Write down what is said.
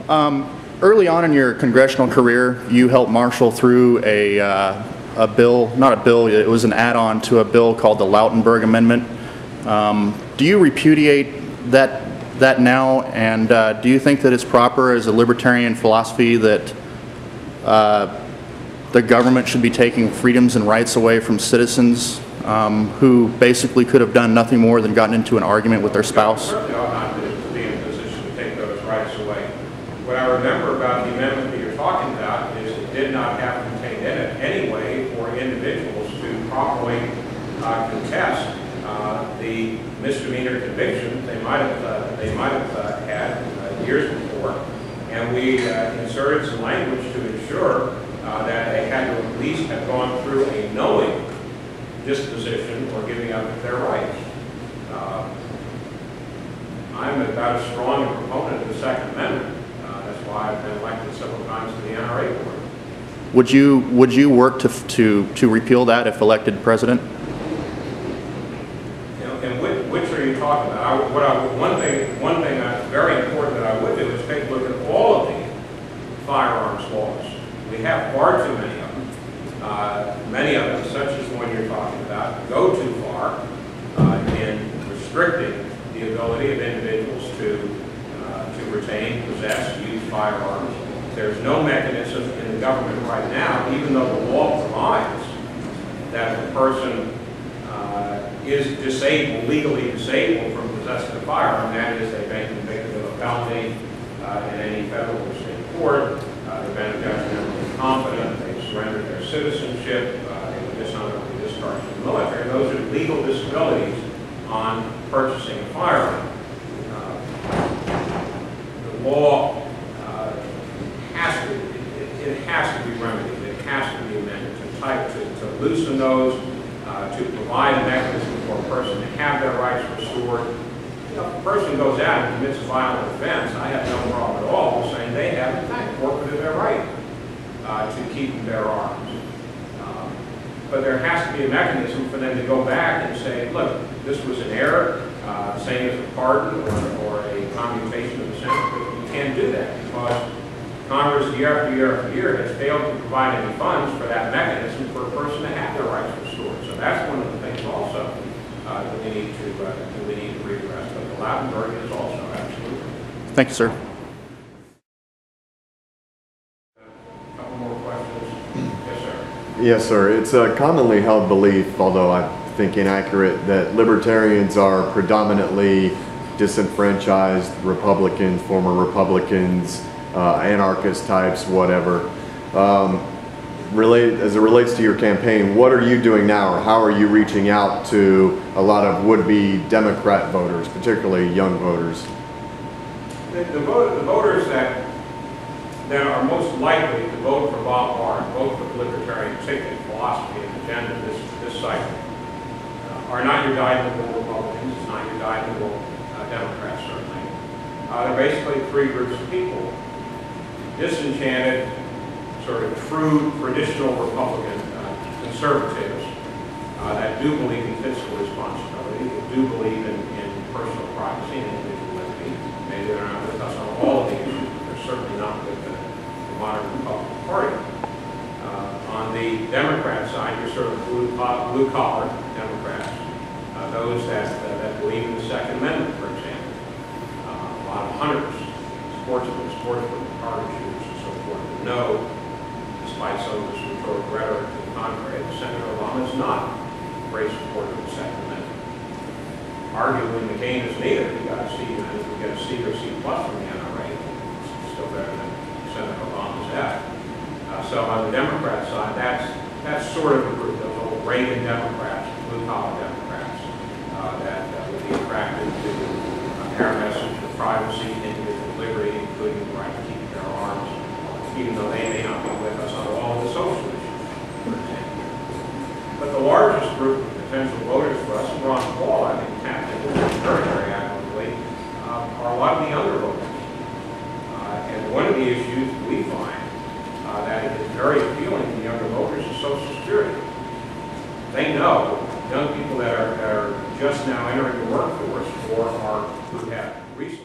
Early on in your congressional career, you helped marshal through a bill, not a bill, it was an add-on to a bill called the Lautenberg Amendment. Do you repudiate that now, and do you think that it's proper as a libertarian philosophy that the government should be taking freedoms and rights away from citizens who basically could have done nothing more than gotten into an argument with their spouse? Certainly ought not to be in a position to take those rights away. What I remember about the amendment that you're talking about is it did not have contained in it any way for individuals to properly contest the misdemeanor convictions they might have had years before, and we inserted some language to ensure that they had to at least have gone through a knowing disposition or giving up their rights. I'm about as strong a proponent of the Second Amendment. That's why I've been elected several times to the NRA board. Would you work to repeal that if elected president? And which are you talking about? One thing that's very important that I would do is take a look at all of the firearms laws. We have far too many of them. Many of them, such as the one you're talking about, go too far in restricting the ability of individuals to retain, possess, use firearms. There's no mechanism in the government right now, even though the law provides that the person is disabled, legally disabled from possessing a firearm. That is, they've been convicted of a felony in any federal or state court. They've been judgmentally incompetent. They've surrendered their citizenship. They were dishonorably discharged from the military. Those are legal disabilities on purchasing a firearm. The law has to be remedied. It has to be amended to loosen those, to provide a mechanism for a person to have their rights restored. You know, if a person goes out and commits a violent offense, I have no problem at all with saying they have, in fact, forfeited their right to keep and bear arms. But there has to be a mechanism for them to go back and say, look, this was an error, same as a pardon or a commutation of the sentence, but you can't do that because Congress, year after year after year, has failed to provide any funds for that mechanism for a person to have their rights restored. So that's one of the things also that we need to redress. But the Lautenberg is also absolutely. Thank you, sir. A couple more questions. Yes, sir. Yes, sir. It's a commonly held belief, although I think inaccurate, that libertarians are predominantly disenfranchised Republicans, former Republicans, anarchist types, whatever. As it relates to your campaign, what are you doing now, or how are you reaching out to a lot of would-be Democrat voters, particularly young voters? The voters that are most likely to vote for Bob Barr and vote for the Libertarian ticket, philosophy, and agenda this cycle are not your dyed-in-the-wool Republicans, it's not your dyed-in-the-wool Democrats, certainly. They're basically three groups of people. Disenchanted, sort of true traditional Republican conservatives that do believe in fiscal responsibility, that do believe in personal privacy and individual liberty. Maybe they're not with us on all of these issues, but they're certainly not with the modern Republican Party. On the Democrat side, you're sort of blue-collar Democrats, those that believe in the Second Amendment, for example. A lot of hunters, sportsmen, target shooters, and so forth, who know, despite some of this rhetorical rhetoric to the contrary, that Senator Obama is not a great supporter of the Second Amendment. Arguably, McCain is neither. He got a C, I think we get a C or C plus from the NRA. It's still better than Senator Obama's F. So on the Democrat side, that's sort of a group, those old Reagan Democrats, blue-collar Democrats, that would be attracted to our message of privacy, individual liberty, including the right to keep their arms, even though they may not be with us on all of the social issues, for example. But the largest group of potential voters for us, and Ron Paul, I think, tapped into very, very actively, are a lot of the younger voters. And one of the issues we find that it is very appealing to younger voters is Social Security. They know young people that are just now entering the workforce or who have recently